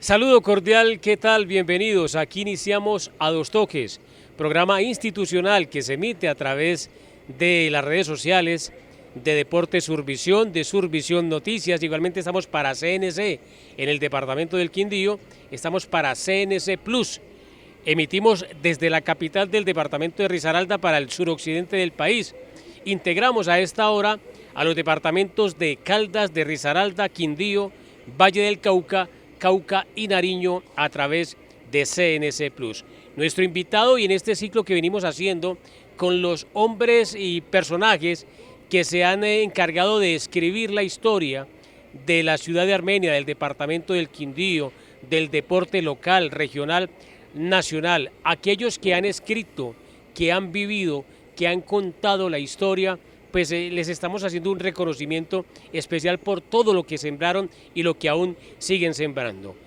Saludo cordial, ¿qué tal? Bienvenidos. Aquí iniciamos A Dos Toques, programa institucional que se emite a través de las redes sociales de Deportes Survisión, de Survisión Noticias. Igualmente estamos para CNC en el departamento del Quindío, estamos para CNC Plus. Emitimos desde la capital del departamento de Risaralda para el suroccidente del país. Integramos a esta hora a los departamentos de Caldas, de Risaralda, Quindío, Valle del Cauca, Cauca y Nariño a través de CNC Plus. Nuestro invitado y en este ciclo que venimos haciendo con los hombres y personajes que se han encargado de escribir la historia de la ciudad de Armenia, del departamento del Quindío, del deporte local, regional, nacional, aquellos que han escrito, que han vivido, que han contado la historia, pues les estamos haciendo un reconocimiento especial por todo lo que sembraron y lo que aún siguen sembrando.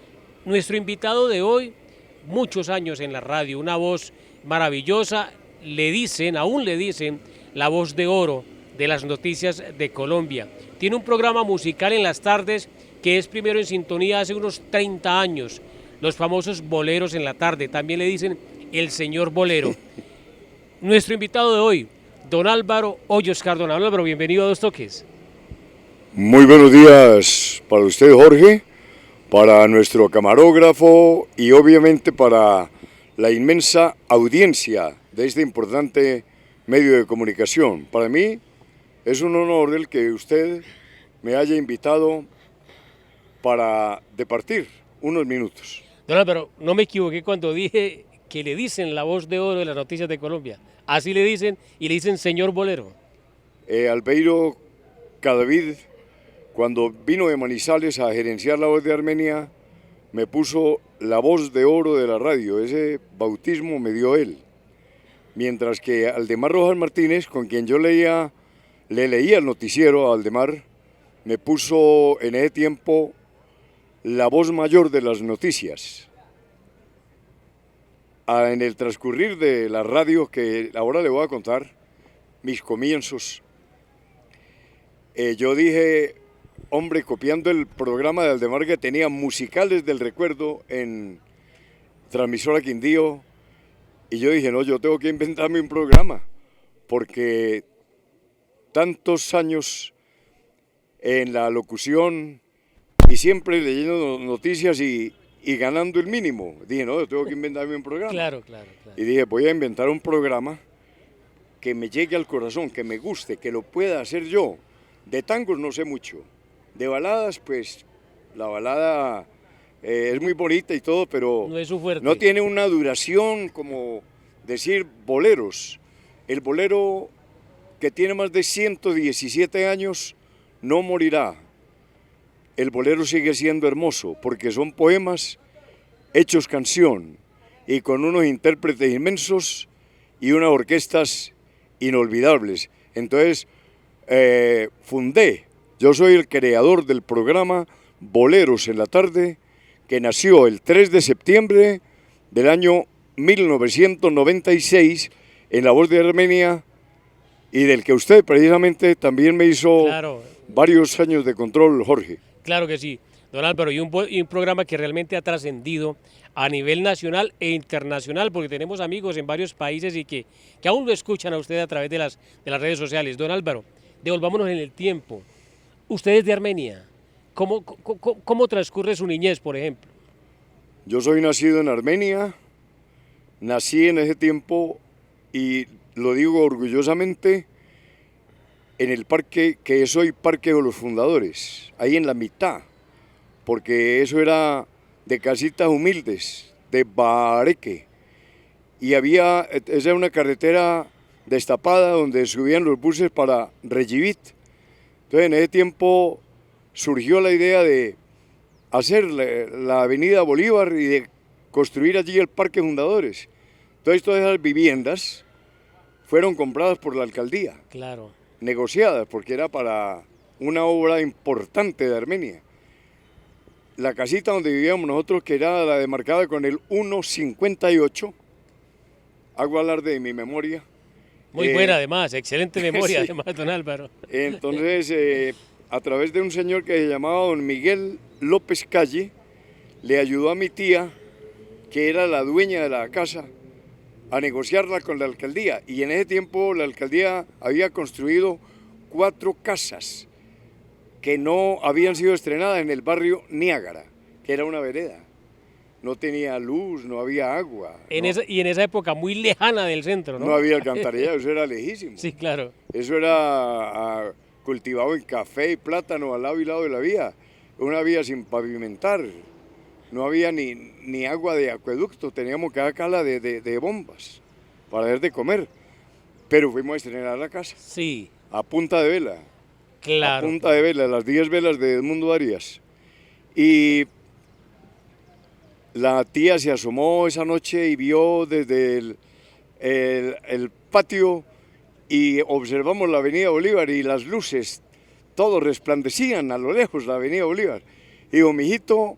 Nuestro invitado de hoy, muchos años en la radio, una voz maravillosa, aún le dicen, la voz de oro de las noticias de Colombia. Tiene un programa musical en las tardes que es primero en sintonía hace unos 30 años, los famosos boleros en la tarde, también le dicen el señor bolero. Nuestro invitado de hoy, don Álvaro Hoyos Cardona. Álvaro, bienvenido a Dos Toques. Muy buenos días para usted, Jorge, para nuestro camarógrafo y obviamente para la inmensa audiencia de este importante medio de comunicación. Para mí es un honor el que usted me haya invitado para departir unos minutos. Don Álvaro, no me equivoqué cuando dije que le dicen la voz de oro de las noticias de Colombia. Así le dicen, y le dicen señor bolero. Albeiro Cadavid, cuando vino de Manizales a gerenciar la voz de Armenia, me puso la voz de oro de la radio. Ese bautismo me dio él. Mientras que Aldemar Rojas Martínez, con quien yo le leía el noticiero a Aldemar, me puso en ese tiempo la voz mayor de las noticias. En el transcurrir de la radio, que ahora le voy a contar mis comienzos, yo dije, hombre, copiando el programa de Aldemar que tenía musicales del recuerdo en Transmisora Quindío, y yo dije, no, yo tengo que inventarme un programa, porque tantos años en la locución y siempre leyendo noticias y ganando el mínimo. Dije, no, yo tengo que inventarme un programa. Claro. Y dije, voy a inventar un programa que me llegue al corazón, que me guste, que lo pueda hacer yo. De tangos no sé mucho. De baladas, pues, la balada es muy bonita y todo, pero no es su fuerte. No tiene una duración como decir boleros. El bolero que tiene más de 117 años no morirá. El bolero sigue siendo hermoso porque son poemas hechos canción y con unos intérpretes inmensos y unas orquestas inolvidables. Entonces, yo soy el creador del programa Boleros en la Tarde, que nació el 3 de septiembre del año 1996 en La Voz de Armenia y del que usted precisamente también me hizo varios años de control, Jorge. Claro que sí, don Álvaro, y un programa que realmente ha trascendido a nivel nacional e internacional, porque tenemos amigos en varios países y que aún lo escuchan a usted a través de las redes sociales. Don Álvaro, devolvámonos en el tiempo. Usted es de Armenia. ¿Cómo transcurre su niñez, por ejemplo? Yo soy nacido en Armenia, nací en ese tiempo y lo digo orgullosamente, en el parque, que es hoy Parque de los Fundadores, ahí en la mitad, porque eso era de casitas humildes, de bareque, y esa era una carretera destapada donde subían los buses para Rejivit. Entonces en ese tiempo surgió la idea de hacer la avenida Bolívar y de construir allí el Parque Fundadores. Entonces todas esas viviendas fueron compradas por la alcaldía. Claro. Negociadas, porque era para una obra importante de Armenia. La casita donde vivíamos nosotros, que era la demarcada con el 158, hago alarde de mi memoria. Muy buena además, excelente memoria sí. además, don Álvaro. Entonces, a través de un señor que se llamaba don Miguel López Calle, le ayudó a mi tía, que era la dueña de la casa, a negociarla con la alcaldía. Y en ese tiempo la alcaldía había construido 4 casas que no habían sido estrenadas en el barrio Niágara, que era una vereda. No tenía luz, no había agua. Y en esa época muy lejana del centro, ¿no? No había alcantarillado, eso era lejísimo. Sí, claro. Eso era cultivado en café y plátano al lado y lado de la vía. Una vía sin pavimentar. No había ni agua de acueducto, teníamos que sacarla de bombas para dar de comer. Pero fuimos a estrenar la casa. Sí. A punta de vela. Claro. A punta de vela, las 10 velas de Edmundo Arias. Y la tía se asomó esa noche y vio desde el patio y observamos la avenida Bolívar y las luces, todo resplandecían a lo lejos la avenida Bolívar. Y digo, mijito,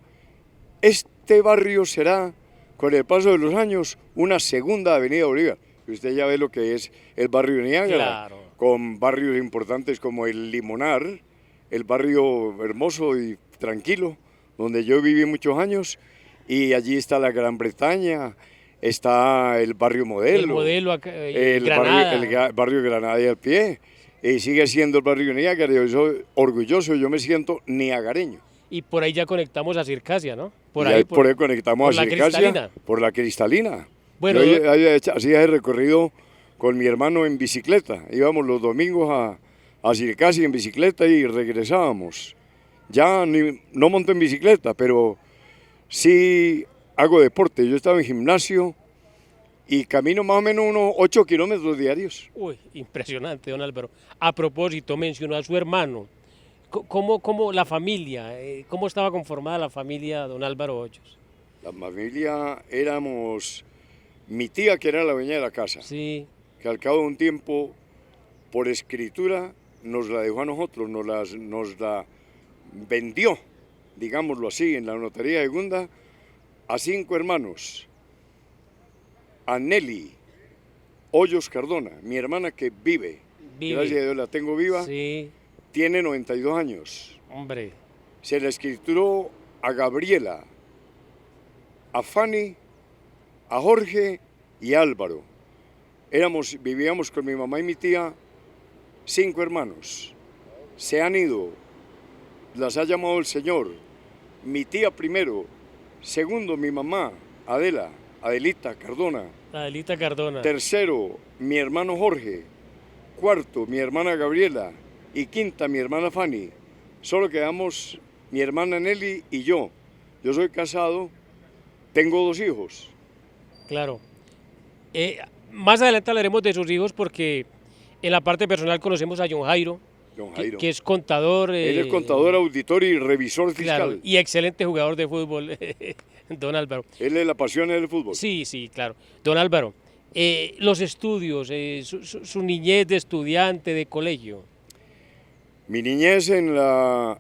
este barrio será, con el paso de los años, una segunda avenida Bolívar. Y usted ya ve lo que es el barrio Niágara, Claro. con barrios importantes como el Limonar, el barrio hermoso y tranquilo, donde yo viví muchos años, y allí está la Gran Bretaña, está el barrio Modelo, El Modelo, el Granada. barrio Granada y al pie, y sigue siendo el barrio Niágara. Yo soy orgulloso, yo me siento niagareño. Y por ahí ya conectamos a Circasia, ¿no? Por ahí conectamos por a la Circasia, Cristalina. por la Cristalina. Bueno, yo hacía el recorrido con mi hermano en bicicleta, íbamos los domingos a Circasia en bicicleta y regresábamos. Ya no monto en bicicleta, pero sí hago deporte. Yo estaba en gimnasio y camino más o menos unos 8 kilómetros diarios. Uy, impresionante, don Álvaro. A propósito, mencionó a su hermano. ¿Cómo la familia, cómo estaba conformada la familia don Álvaro Hoyos? La familia éramos mi tía, que era la dueña de la casa, Sí, que al cabo de un tiempo, por escritura, nos la dejó a nosotros, nos la vendió, digámoslo así, en la notaría de Gunda, a 5 hermanos. A Nelly Hoyos Cardona, mi hermana que vive, gracias a Dios la tengo viva, sí, tiene 92 años. hombre, Se le escrituró a Gabriela, a Fanny, a Jorge y a Álvaro. Vivíamos con mi mamá y mi tía, 5 hermanos. Se han ido, las ha llamado el Señor. Mi tía primero, segundo mi mamá, Adelita Cardona. Adelita Cardona. Tercero, mi hermano Jorge. Cuarto, mi hermana Gabriela. Y quinta, mi hermana Fanny. Solo quedamos mi hermana Nelly y yo. Yo soy casado, tengo 2 hijos. Claro. Más adelante hablaremos de sus hijos porque en la parte personal conocemos a John Jairo, Don Jairo. que es contador. Él es contador, auditor y revisor fiscal. Claro, y excelente jugador de fútbol, don Álvaro. Él es la pasión del fútbol. Sí, sí, claro. Don Álvaro, los estudios, su niñez de estudiante, de colegio. Mi niñez en la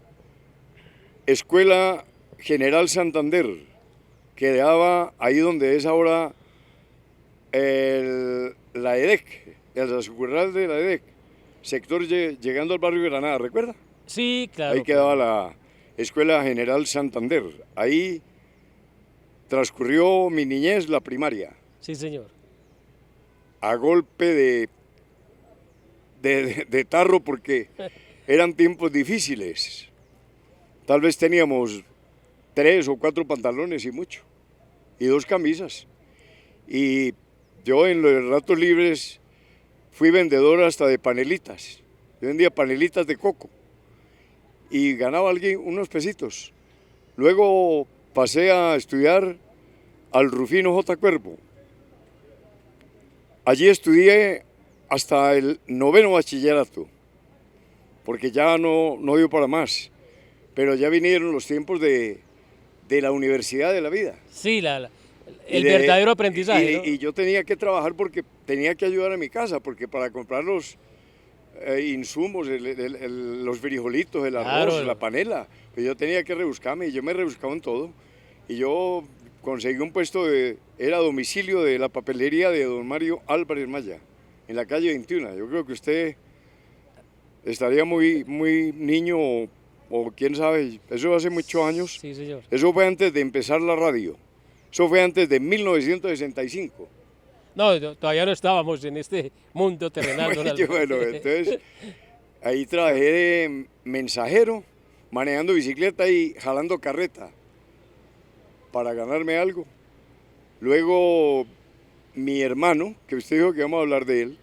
Escuela General Santander, que daba ahí donde es ahora la EDEC, el sucursal de la EDEC, sector llegando al barrio Granada, ¿recuerda? Sí, claro. Ahí quedaba la Escuela General Santander. Ahí transcurrió mi niñez, la primaria, Sí, señor. a golpe de tarro, porque eran tiempos difíciles. Tal vez teníamos 3 o 4 pantalones y mucho, y 2 camisas. Y yo en los ratos libres fui vendedor hasta de panelitas. Yo vendía panelitas de coco y ganaba unos pesitos. Luego pasé a estudiar al Rufino J. Cuervo. Allí estudié hasta el 9º bachillerato, porque ya no dio para más. Pero ya vinieron los tiempos de la universidad de la vida. Sí, el verdadero aprendizaje, ¿no? Y yo tenía que trabajar porque tenía que ayudar a mi casa, porque para comprar los insumos, los frijolitos, el arroz, Claro. la panela, pues yo tenía que rebuscarme y yo me rebuscaba en todo. Y yo conseguí un puesto, era domicilio de la papelería de don Mario Álvarez Maya, en la calle 21. Yo creo que usted estaría muy niño o quién sabe, eso hace muchos años. Sí, señor. Eso fue antes de empezar la radio. Eso fue antes de 1965. No, todavía no estábamos en este mundo terrenal, don Álvaro. Bueno, entonces ahí trabajé de mensajero, manejando bicicleta y jalando carreta para ganarme algo. Luego mi hermano, que usted dijo que vamos a hablar de él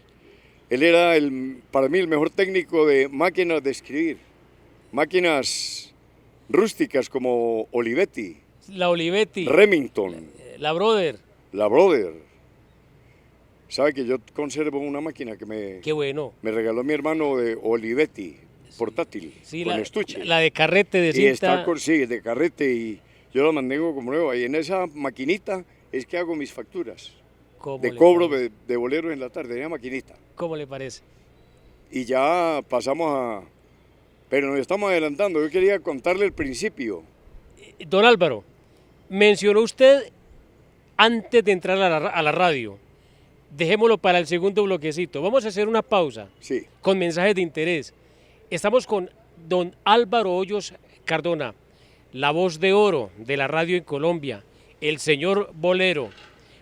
era para mí el mejor técnico de máquinas de escribir, máquinas rústicas como Olivetti, La Olivetti, Remington, la Brother. la Brother. Sabe que yo conservo una máquina que Qué bueno. me regaló mi hermano de Olivetti, portátil, Sí, con estuche. la de carrete de Y cinta. está sí, de carrete, y yo la mantengo como nueva. Y en esa maquinita es que hago mis facturas de cobro de boleros en la tarde, en esa maquinita. ¿Cómo le parece? Y ya pasamos a... Pero nos estamos adelantando, yo quería contarle el principio. Don Álvaro, mencionó usted antes de entrar a la radio, dejémoslo para el segundo bloquecito, vamos a hacer una pausa Sí. con mensajes de interés. Estamos con don Álvaro Hoyos Cardona, la voz de oro de la radio en Colombia, el señor bolero,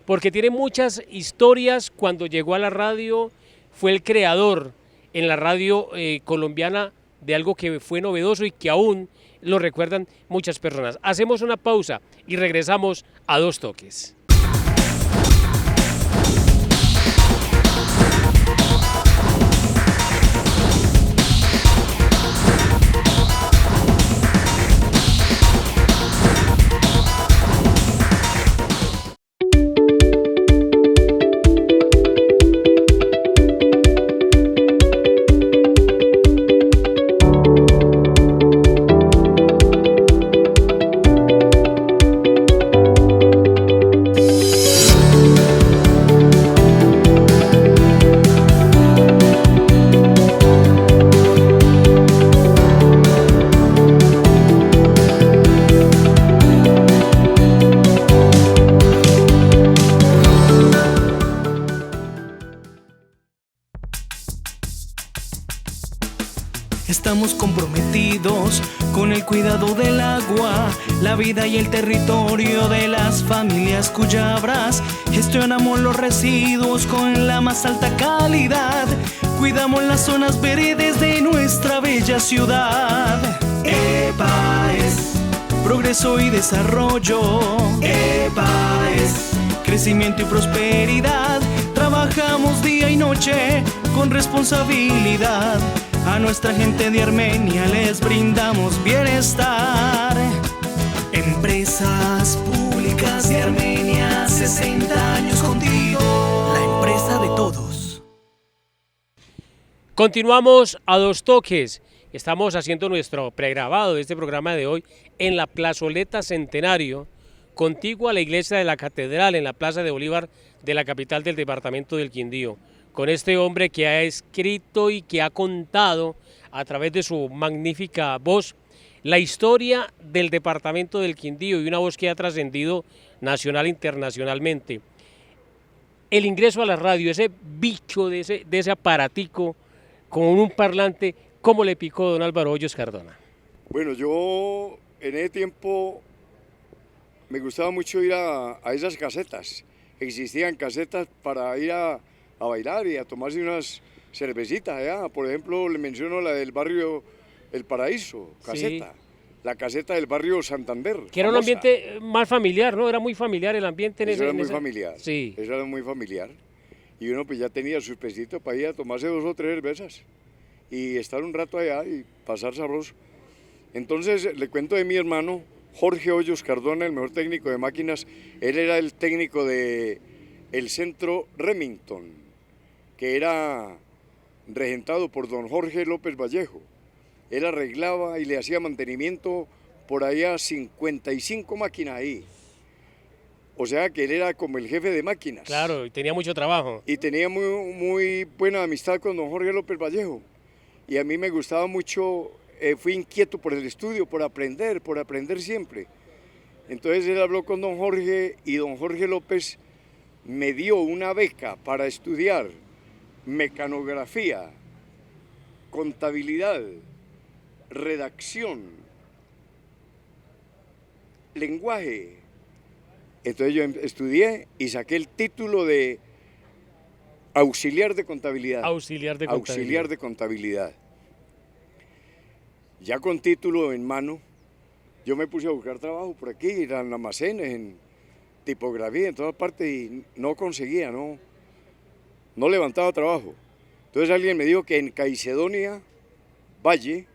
porque tiene muchas historias. Cuando llegó a la radio fue el creador en la radio colombiana de algo que fue novedoso y que aún lo recuerdan muchas personas. Hacemos una pausa y regresamos a Dos Toques. Estamos comprometidos con el cuidado del agua, la vida y el territorio de las familias cuyabras. Gestionamos los residuos con la más alta calidad. Cuidamos las zonas verdes de nuestra bella ciudad. EPA es progreso y desarrollo. EPA es crecimiento y prosperidad. Trabajamos día y noche con responsabilidad. A nuestra gente de Armenia les brindamos bienestar. Empresas Públicas de Armenia, 60 años contigo, la empresa de todos. Continuamos a Dos Toques. Estamos haciendo nuestro pregrabado de este programa de hoy en la plazoleta Centenario, contigua a la iglesia de la Catedral, en la Plaza de Bolívar de la capital del departamento del Quindío, con este hombre que ha escrito y que ha contado a través de su magnífica voz la historia del departamento del Quindío, y una voz que ha trascendido nacional e internacionalmente. El ingreso a la radio, ese bicho de ese aparatico con un parlante, ¿cómo le picó don Álvaro Hoyos Cardona? Bueno, yo en ese tiempo me gustaba mucho ir a esas casetas. Existían casetas para ir a bailar y a tomarse unas cervecitas allá. Por ejemplo, le menciono la del barrio El Paraíso, caseta. Sí. La caseta del barrio Santander. Que era un ambiente más familiar, ¿no? Era muy familiar el ambiente en ese. Era muy familiar. Sí. Eso era muy familiar. Y uno pues ya tenía sus pesitos para ir a tomarse 2 o 3 cervezas y estar un rato allá y pasar sabroso. Entonces le cuento de mi hermano Jorge Hoyos Cardona, el mejor técnico de máquinas. Él era el técnico de el centro Remington, que era regentado por don Jorge López Vallejo. Él arreglaba y le hacía mantenimiento por allá 55 máquinas ahí. O sea que él era como el jefe de máquinas. Claro, y tenía mucho trabajo. Y tenía muy buena amistad con don Jorge López Vallejo. Y a mí me gustaba mucho, fui inquieto por el estudio, por aprender siempre. Entonces él habló con don Jorge y don Jorge López me dio una beca para estudiar mecanografía, contabilidad, redacción, lenguaje. Entonces yo estudié y saqué el título de auxiliar de contabilidad. Auxiliar de contabilidad. Auxiliar de contabilidad. Ya con título en mano, yo me puse a buscar trabajo por aquí, en almacenes, en tipografía, en todas partes, y no conseguía, no levantaba trabajo. Entonces alguien me dijo que en Caicedonia, Valle,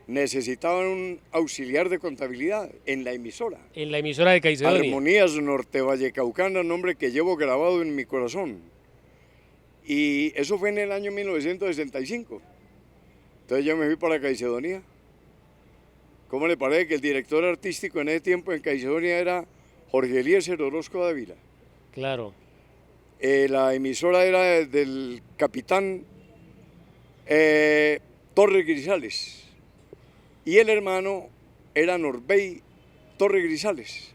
necesitaban un auxiliar de contabilidad en la emisora. En la emisora de Caicedonia. Armonías Norte Vallecaucana, nombre que llevo grabado en mi corazón. Y eso fue en el año 1965. Entonces yo me fui para Caicedonia. ¿Cómo le parece que el director artístico en ese tiempo en Caicedonia era Jorge Eliezer Orozco Dávila? Claro. La emisora era del capitán Torres Grisales. Y el hermano era Norbey Torres Grisales.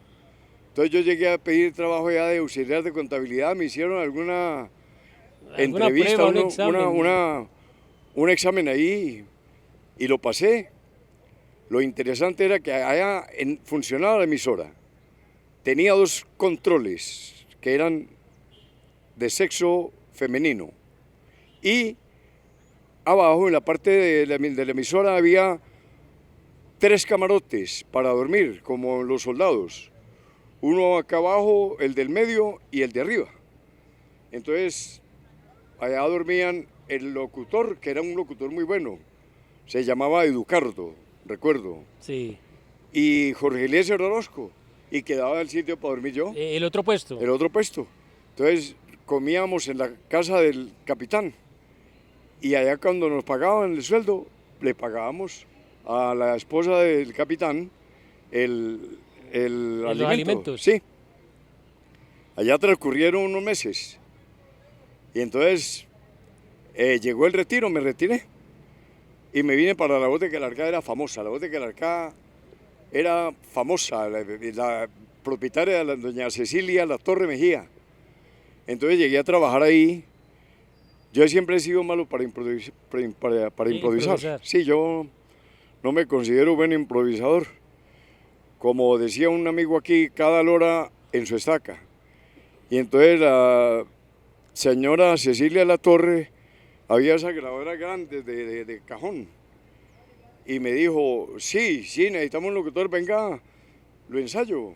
Entonces yo llegué a pedir trabajo ya de auxiliar de contabilidad, me hicieron alguna entrevista, prueba, un examen ahí y lo pasé. Lo interesante era que allá funcionaba la emisora. Tenía 2 controles que eran de sexo femenino. Y abajo, en la parte de la emisora, había 3 camarotes para dormir, como los soldados. Uno acá abajo, el del medio y el de arriba. Entonces, allá dormían el locutor, que era un locutor muy bueno. Se llamaba Educardo, recuerdo. Sí. Y Jorge Eliezer Orozco. Y quedaba el sitio para dormir yo. ¿El otro puesto? El otro puesto. Entonces, comíamos en la casa del capitán. Y allá cuando nos pagaban el sueldo, le pagábamos a la esposa del capitán el alimento. Los alimentos. Sí. Allá transcurrieron unos meses. Y entonces llegó el retiro, me retiré. Y me vine para La Voz de Calarcá, era famosa. La Voz de Calarcá era famosa. La propietaria era la doña Cecilia La Torre Mejía. Entonces llegué a trabajar ahí. Yo siempre he sido malo para improvisar. Sí, yo no me considero buen improvisador. Como decía un amigo aquí, cada lora en su estaca. Y entonces la señora Cecilia La Torre había esa grabadora grande de cajón. Y me dijo, sí, necesitamos un locutor, venga, lo ensayo.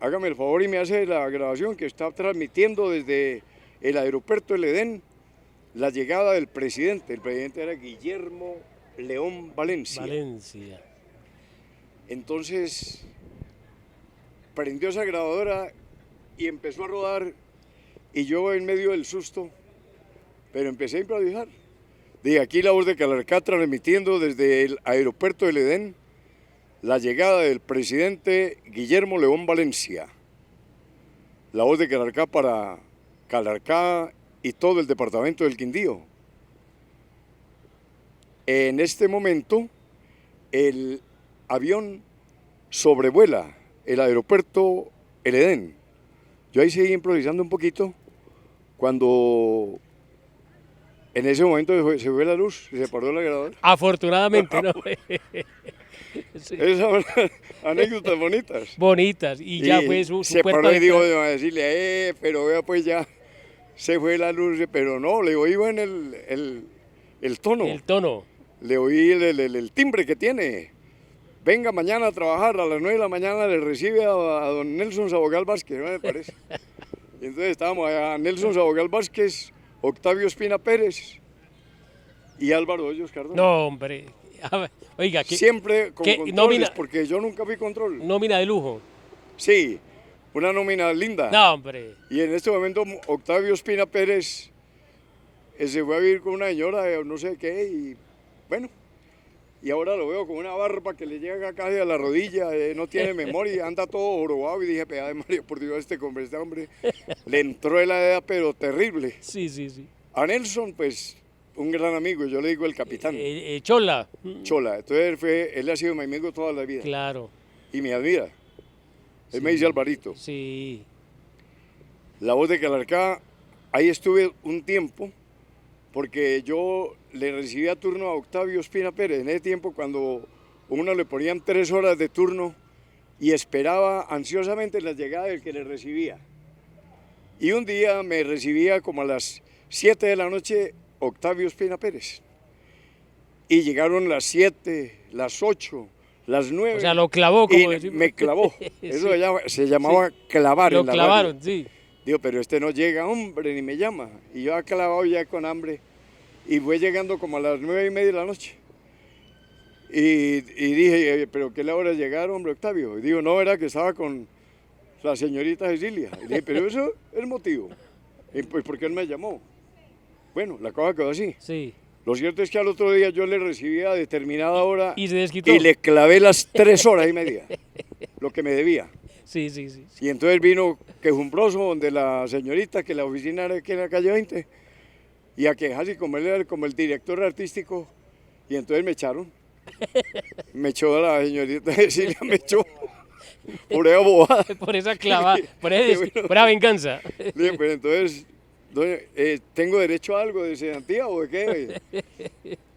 Hágame el favor y me hace la grabación que está transmitiendo desde el aeropuerto del Edén la llegada del presidente. El presidente era Guillermo León Valencia. Entonces, prendió esa grabadora y empezó a rodar, y yo en medio del susto, pero empecé a improvisar. Dije, aquí La Voz de Calarcá transmitiendo desde el aeropuerto del Edén la llegada del presidente Guillermo León Valencia. La Voz de Calarcá para Calarcá y todo el departamento del Quindío. En este momento, el avión sobrevuela el aeropuerto El Edén. Yo ahí seguí improvisando un poquito cuando en ese momento se fue la luz y se paró la grabadora. Afortunadamente, ¿no? Sí. Esas son anécdotas bonitas. Bonitas, y ya fue su se puerta paró de y dijo a decirle, pero vea pues ya se fue la luz, pero no, le oí en el tono. El tono. Le oí el timbre que tiene. Venga mañana a trabajar, a las 9 de la mañana le recibe a don Nelson Sabogal Vázquez, ¿no me parece? Y entonces estábamos a Nelson Sabogal Vázquez, Octavio Espina Pérez y Álvaro Hoyos Cardona. No, hombre. Oiga, siempre con controles, nómina, porque yo nunca fui control. ¿Nómina de lujo? Sí, una nómina linda. No, hombre. Y en este momento Octavio Espina Pérez se fue a vivir con una señora de no sé qué, y bueno, y ahora lo veo con una barba que le llega casi a la rodilla, no tiene memoria, anda todo jorobado, y dije, pegada de María, por Dios, este hombre le entró en la edad, pero terrible. Sí. A Nelson, pues, un gran amigo, yo le digo el capitán. Chola. Chola, entonces él ha sido mi amigo toda la vida. Claro. Y me admira. Él me dice Alvarito. Sí. La Voz de Calarcá, ahí estuve un tiempo, porque yo le recibía turno a Octavio Espina Pérez. En ese tiempo, cuando uno le ponían 3 horas de turno y esperaba ansiosamente la llegada del que le recibía. Y un día me recibía como a las 7 de la noche Octavio Espina Pérez. Y llegaron las 7, las 8, las 9. O sea, lo clavó, como y decimos. me clavó. Eso Sí. se llamaba clavar Lo en la clavaron, radio. sí. Digo, pero este no llega, hombre, ni me llama. Y yo clavado ya con hambre. Y fue llegando como a las 9:30 de la noche. Y dije, pero ¿qué hora de llegar, hombre, Octavio? Y digo, no, era que estaba con la señorita Cecilia. Y dije, pero eso es el motivo. Y pues, ¿por qué no me llamó? Bueno, la cosa quedó así. Sí. Lo cierto es que al otro día yo le recibía a determinada hora Y se desquitó. y le clavé las 3 horas y media, lo que me debía. Sí, sí, sí. Y entonces vino quejumbroso donde la señorita, que la oficina era aquí en la calle 20, y a quejarse como él era como el director artístico, y entonces me echaron. Me echó a la señorita Cecilia, me echó por esa bobada. Por esa clavada, por esa venganza. Dije, pues entonces, ¿tengo derecho a algo de cesantía o de qué?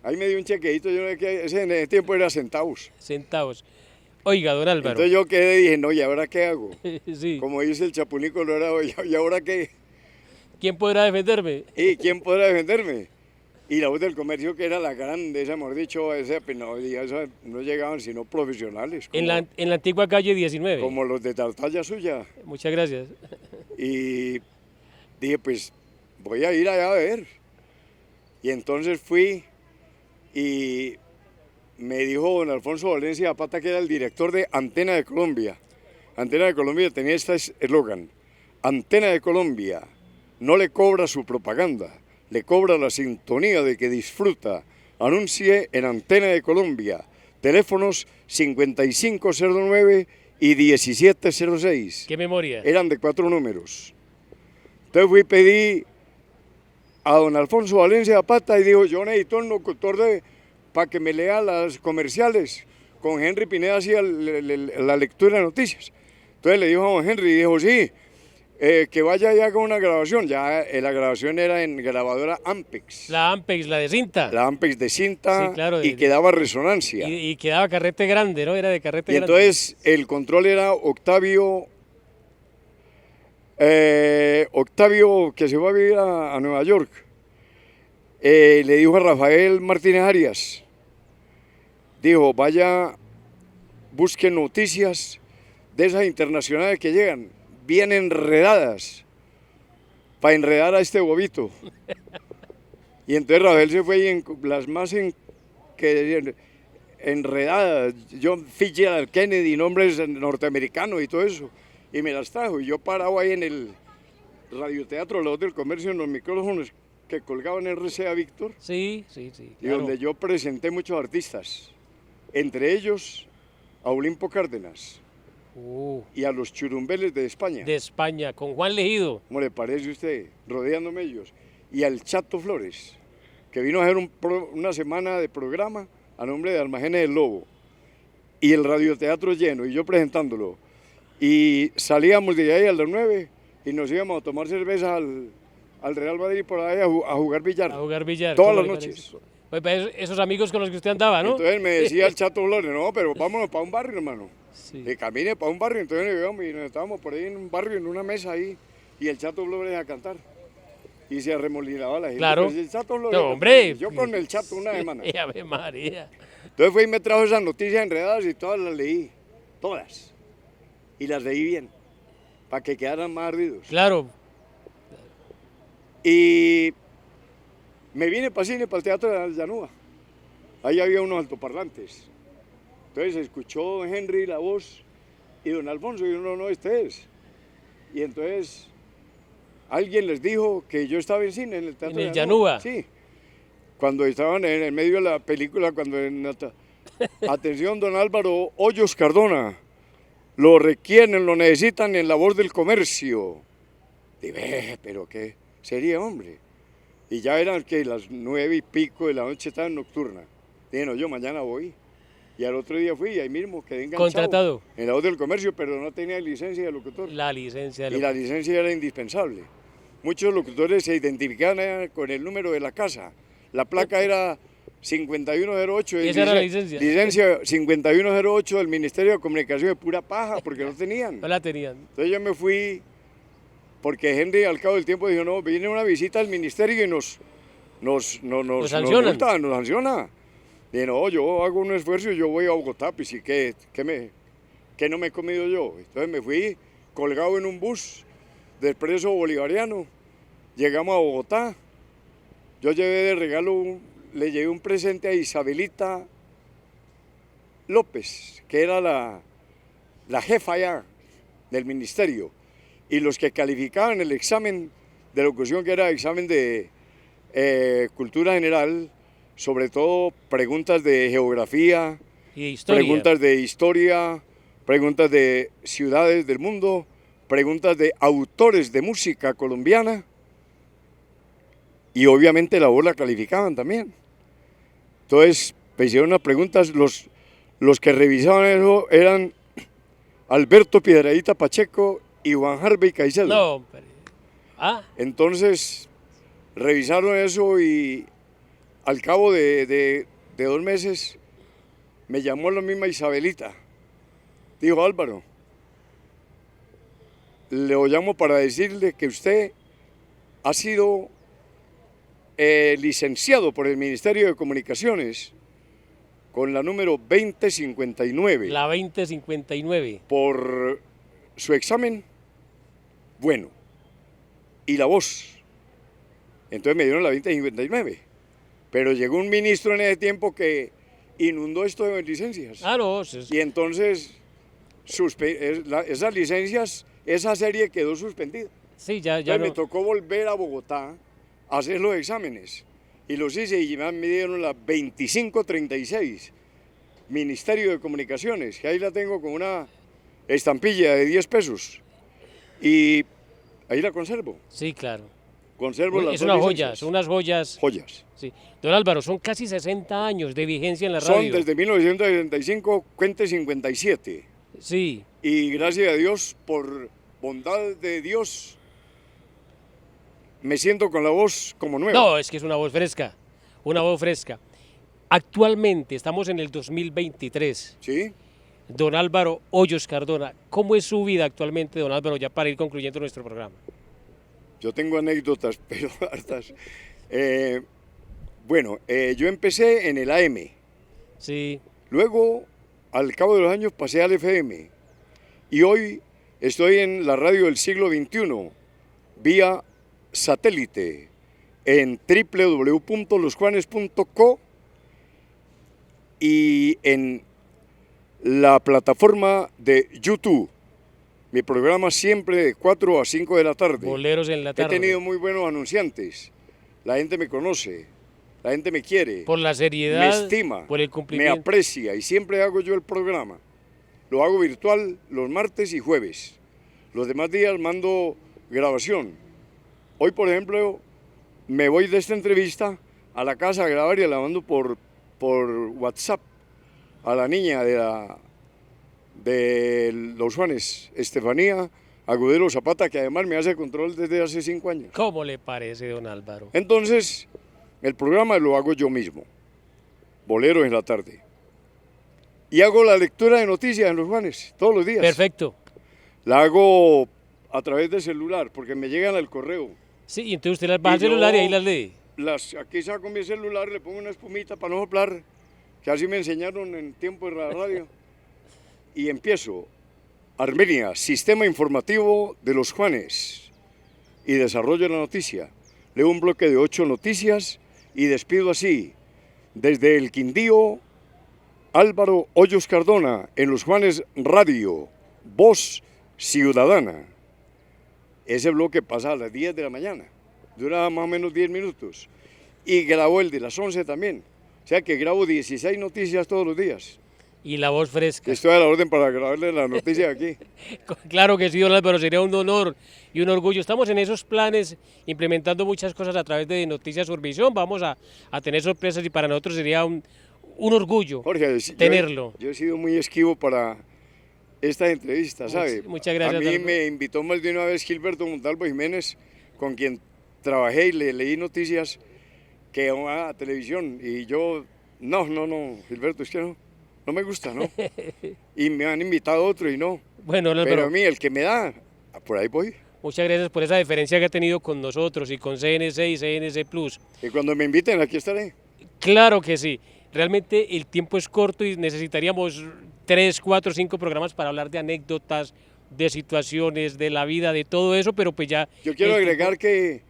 Ahí me dio un chequeito, yo no sé qué, en ese tiempo era centavos. Centavos. Oiga, don Álvaro. Entonces yo quedé y dije, no, ¿y ahora qué hago? Sí. Como dice el Chapulín Colorado, ¿y ahora qué? ¿Quién podrá defenderme? ¿Y quién podrá defenderme? Y la voz del comercio, que era la grande, esa, mejor dicho, esa, pues no llegaban sino profesionales. Como, En la antigua calle 19. como los de Tartalla Suya. Muchas gracias. Y dije, pues voy a ir allá a ver. Y entonces fui y me dijo don Alfonso Valencia Zapata, que era el director de Antena de Colombia. Antena de Colombia tenía este eslogan: Antena de Colombia no le cobra su propaganda, le cobra la sintonía de que disfruta. Anuncie en Antena de Colombia. Teléfonos 5509 y 1706. ¿Qué memoria? Eran de 4 números. Entonces fui y pedí a don Alfonso Valencia Zapata y dijo, yo necesito un locutor para que me lea las comerciales. Con Henry Pineda hacía la lectura de noticias. Entonces le dijo a don Henry, y dijo, sí, que vaya y haga una grabación. Ya la grabación era en grabadora Ampex. La Ampex, la de cinta. La Ampex de cinta, Sí, claro, y que daba resonancia. Y quedaba carrete grande, ¿no? Era de carrete Y grande. entonces el control era Octavio, que se va a vivir a Nueva York. Le dijo a Rafael Martínez Arias, dijo, vaya, busque noticias de esas internacionales que llegan, bien enredadas, para enredar a este bobito. Y entonces Rafael se fue y las más enredadas, John Fitzgerald Kennedy, nombres norteamericanos y todo eso, y me las trajo. Y yo parado ahí en el radioteatro, la voz del comercio, en los micrófonos que colgaban en RCA Víctor, Sí, sí, sí. y Claro. donde yo presenté muchos artistas, entre ellos a Olimpo Cárdenas y a los Churumbeles de España. De España, con Juan Legido. ¿Cómo le parece a usted? Rodeándome ellos. Y al Chato Flores, que vino a hacer una semana de programa a nombre de Almacenes del Lobo. Y el radioteatro lleno, y yo presentándolo. Y salíamos de ahí a las 9 y nos íbamos a tomar cerveza al Real Madrid por ahí a jugar billar. A jugar billar. Todas ¿cómo las le noches. parece? Pues, pues, esos amigos con los que usted andaba, ¿no? Entonces me decía el Chato Flores, no, pero vámonos para un barrio, hermano. Sí. Que camine para un barrio. Entonces nos íbamos y nos estábamos por ahí en un barrio, en una mesa ahí, y el Chato Flores a cantar. Y se arremolinaba la gente. Claro. Pues el Chato Flores, No, hombre. yo con el Chato una semana. Ave María. Entonces fue y me trajo esas noticias enredadas y todas las leí. Todas. Y las leí bien, para que quedaran más ardidos. Claro. Y me vine para cine, para el Teatro de la Llanúa. Ahí había unos altoparlantes. Entonces escuchó don Henry la voz y don Alfonso, y uno, no, este es. Y entonces alguien les dijo que yo estaba en cine, en el Teatro ¿En el de Llanúa. Llanúa? Sí. Cuando estaban en el medio de la película, atención, don Álvaro Hoyos Cardona, lo requieren, lo necesitan en la voz del comercio. Dije, pero qué sería, hombre. Y ya eran que las 9 y pico de la noche, estaba nocturna. Dije, no, yo mañana voy. Y al otro día fui y ahí mismo quedé enganchado. Contratado. En la voz del comercio, pero no tenía licencia de locutor. La licencia de Y la licencia era indispensable. muchos locutores se identificaban con el número de la casa. La placa era 5108. Esa era la licencia. Licencia 5108 del Ministerio de Comunicación, de pura paja, porque no tenían. No la tenían. Entonces yo me fui, porque gente al cabo del tiempo dijo, no, viene una visita al ministerio y nos sancionan. nos sanciona. Dije, no, yo hago un esfuerzo y yo voy a Bogotá, pues sí, ¿qué no me he comido yo? Entonces me fui colgado en un bus del Expreso Bolivariano, llegamos a Bogotá, yo llevé de regalo, le llevé un presente a Isabelita López, que era la jefa ya del ministerio, y los que calificaban el examen de locución, que era examen de cultura general, sobre todo preguntas de geografía, Y de historia. preguntas de historia, preguntas de ciudades del mundo, preguntas de autores de música colombiana, y obviamente la voz la calificaban también. Entonces, me hicieron unas preguntas, los que revisaban eso eran Alberto Piedradita Pacheco y Juan Harvey Caicedo. No, hombre. Ah, Entonces, revisaron eso y al cabo de 2 meses me llamó la misma Isabelita. Dijo, Álvaro, le llamo para decirle que usted ha sido licenciado por el Ministerio de Comunicaciones con la número 2059 la 2059. por su examen bueno y la voz. Entonces me dieron la 2059, pero llegó un ministro en ese tiempo que inundó esto de licencias. Ah, no. Y entonces esas licencias, esa serie quedó suspendida. Sí, ya Entonces no. me tocó volver a Bogotá a hacer los exámenes. Y los hice y me dieron la 2536, Ministerio de Comunicaciones, que ahí la tengo con una estampilla de 10 pesos. Y ahí la conservo. Sí, claro. Conservo las Es dos una joya, licencias. son unas joyas. Joyas. Sí. Don Álvaro, son casi 60 años de vigencia en la Son radio. desde 1975, cuente 57. Sí. Y gracias a Dios, por bondad de Dios, me siento con la voz como nueva. No, es que es una voz fresca. Una voz fresca. Actualmente estamos en el 2023. ¿Sí? Don Álvaro Hoyos Cardona, ¿cómo es su vida actualmente, don Álvaro, ya para ir concluyendo nuestro programa? Yo tengo anécdotas, pero hartas. Yo empecé en el AM. Sí. Luego, al cabo de los años, pasé al FM. Y hoy estoy en la radio del siglo XXI, vía satélite, en www.losjuanes.co y en la plataforma de YouTube. Mi programa siempre de 4 a 5 de la tarde. Boleros en la tarde. He tenido muy buenos anunciantes. La gente me conoce, la gente me quiere, Por la seriedad, me estima, por el me cumplimiento. aprecia y siempre hago yo el programa. Lo hago virtual los martes y jueves. Los demás días mando grabación. Hoy, por ejemplo, me voy de esta entrevista a la casa a grabar y la mando por WhatsApp a la niña de Los Juanes, Estefanía Agudelo Zapata, que además me hace control desde hace 5 años. ¿Cómo le parece, don Álvaro? Entonces, el programa lo hago yo mismo, Boleros en la tarde. Y hago la lectura de noticias en Los Juanes, todos los días. Perfecto. La hago a través del celular, porque me llegan al correo. Sí, y entonces usted las baja al Y celular y yo ahí las lee. Aquí saco mi celular, le pongo una espumita para no soplar, que así me enseñaron en tiempo de la radio. Y empiezo. Armenia, Sistema Informativo de Los Juanes. Y desarrollo la noticia. Leo un bloque de 8 noticias y despido así. Desde el Quindío, Álvaro Hoyos Cardona, en Los Juanes Radio, Voz Ciudadana. Ese bloque pasa a las 10 de la mañana. Dura más o menos 10 minutos. Y grabo el de las 11 también. O sea que grabo 16 noticias todos los días. Y la voz fresca. Estoy a la orden para grabarle la noticia aquí. Claro que sí, don Álvaro, sería un honor y un orgullo. Estamos en esos planes, implementando muchas cosas a través de Noticias Urbivisión. Vamos a tener sorpresas y para nosotros sería un orgullo Jorge, tenerlo. Yo he sido muy esquivo para estas entrevistas, ¿sabe? Muchas gracias, A mí don Álvaro. me invitó más de una vez Gilberto Montalvo Jiménez con quien trabajé y le leí noticias que va a televisión y yo, no, Gilberto, es que no me gusta, ¿no? Y me han invitado otros y no. Bueno, pero a mí el que me da, por ahí voy. Muchas gracias por esa deferencia que ha tenido con nosotros y con CNC y CNC Plus. Y cuando me inviten, aquí estaré. Claro que sí. Realmente el tiempo es corto y necesitaríamos 3, 4, 5 programas para hablar de anécdotas, de situaciones, de la vida, de todo eso, pero pues ya... Yo quiero agregar que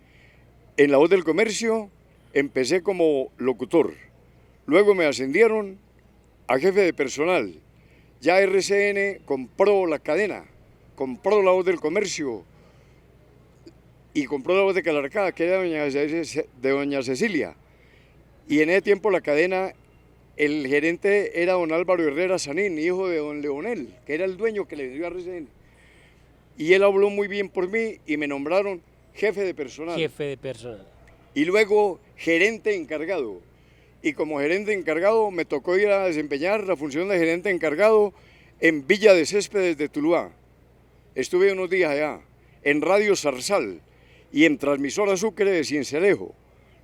en La Voz del Comercio empecé como locutor. Luego me ascendieron a jefe de personal. Ya RCN compró la cadena, compró La Voz del Comercio y compró La Voz de Calarcá, que era de doña Cecilia. Y en ese tiempo la cadena, el gerente era don Álvaro Herrera Sanín, hijo de don Leonel, que era el dueño que le vendió a RCN. Y él habló muy bien por mí y me nombraron jefe de personal. Jefe de personal. Y luego gerente encargado. Y como gerente encargado me tocó ir a desempeñar la función de gerente encargado en Villa de Céspedes de Tuluá. Estuve unos días allá, en Radio Zarzal y en Transmisora Sucre de Cincelejo.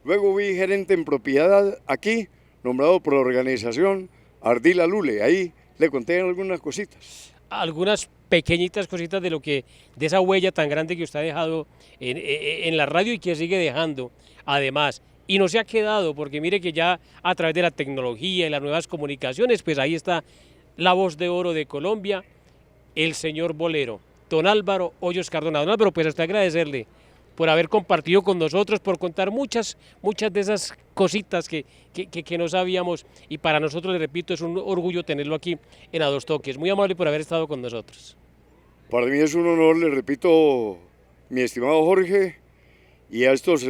Luego fui gerente en propiedad aquí, nombrado por la organización Ardila Lule. Ahí le conté algunas cositas. Algunas pequeñitas cositas de esa huella tan grande que usted ha dejado en la radio y que sigue dejando, además. Y no se ha quedado, porque mire que ya a través de la tecnología y las nuevas comunicaciones, pues ahí está la voz de oro de Colombia, el señor bolero, don Álvaro Hoyos Cardona. Don Álvaro, pues a usted agradecerle por haber compartido con nosotros, por contar muchas de esas cositas que no sabíamos, y para nosotros, le repito, es un orgullo tenerlo aquí en A Dos Toques. Muy amable por haber estado con nosotros. Para mí es un honor, le repito, mi estimado Jorge, y a estos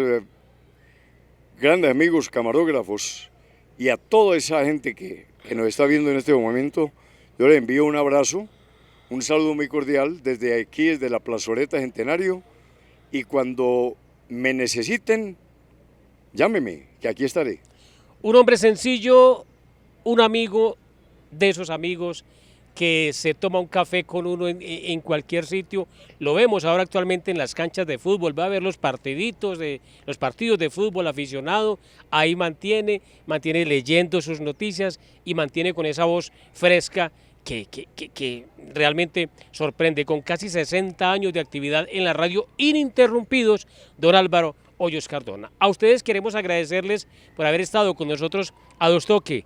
grandes amigos camarógrafos y a toda esa gente que nos está viendo en este momento, yo les envío un abrazo, un saludo muy cordial desde aquí, desde la Plazoleta Centenario, y cuando me necesiten, llámeme, que aquí estaré. Un hombre sencillo, un amigo de esos amigos que se toma un café con uno en cualquier sitio. Lo vemos ahora actualmente en las canchas de fútbol, va a ver los partidos de fútbol aficionado, ahí mantiene leyendo sus noticias y mantiene con esa voz fresca que realmente sorprende, con casi 60 años de actividad en la radio ininterrumpidos, don Álvaro Hoyos Cardona. A ustedes queremos agradecerles por haber estado con nosotros a Dos Toques.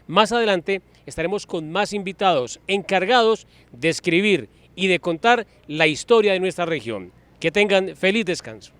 Más adelante estaremos con más invitados encargados de escribir y de contar la historia de nuestra región. Que tengan feliz descanso.